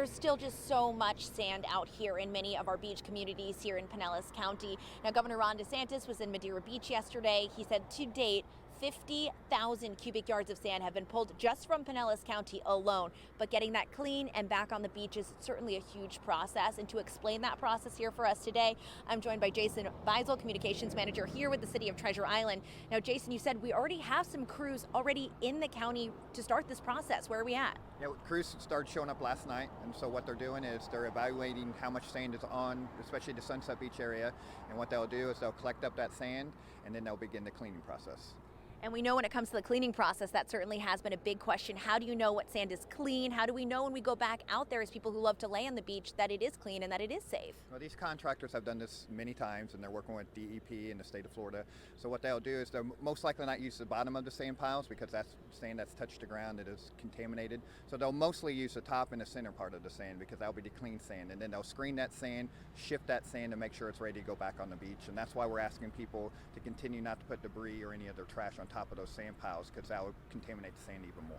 there's still just so much sand out here in many of our beach communities here in Pinellas County. Now, Governor Ron DeSantis was in Madeira Beach yesterday. He said to date, 50,000 cubic yards of sand have been pulled just from Pinellas County alone. But getting that clean and back on the beach is certainly a huge process. And to explain that process here for us today, I'm joined by Jason Beisel, Communications Manager here with the City of Treasure Island. Now, Jason, you said we already have some crews already in the county to start this process. Where are we at? Yeah, crews started showing up last night, and so what they're doing is they're evaluating how much sand is on, especially the Sunset Beach area, and what they'll do is they'll collect up that sand, and then they'll begin the cleaning process. And we know when it comes to the cleaning process, that certainly has been a big question. How do you know what sand is clean? How do we know when we go back out there as people who love to lay on the beach that it is clean and that it is safe? Well, these contractors have done this many times, and they're working with DEP in the state of Florida. So what they'll do is they'll most likely not use the bottom of the sand piles because that's sand that's touched the ground that is contaminated. So they'll mostly use the top and the center part of the sand because that'll be the clean sand. And then they'll screen that sand, shift that sand to make sure it's ready to go back on the beach. And that's why we're asking people to continue not to put debris or any other trash on top of those sand piles because that would contaminate the sand even more.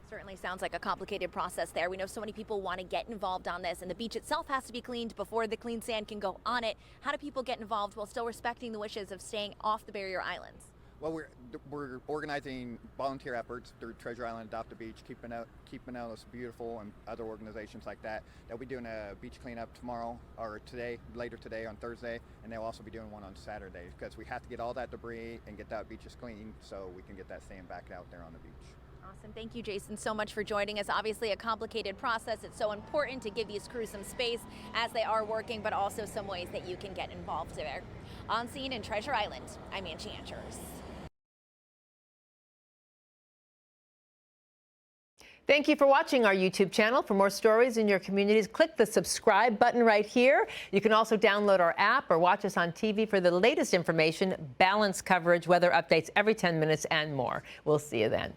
Certainly sounds like a complicated process there. We know so many people want to get involved on this, and the beach itself has to be cleaned before the clean sand can go on it. How do people get involved while still respecting the wishes of staying off the barrier islands? Well, we're organizing volunteer efforts through Treasure Island Adopt a Beach, keeping out us beautiful, and other organizations like that. They'll be doing a beach cleanup tomorrow or today, later today on Thursday, and they'll also be doing one on Saturday because we have to get all that debris and get that beaches clean so we can get that sand back out there on the beach. Awesome. Thank you, Jason, so much for joining us. Obviously a complicated process. It's so important to give these crews some space as they are working, but also some ways that you can get involved there. On scene in Treasure Island, I'm Angie Andrews. Thank you for watching our YouTube channel. For more stories in your communities, click the subscribe button right here. You can also download our app or watch us on TV for the latest information, balanced coverage, weather updates every 10 minutes, and more. We'll see you then.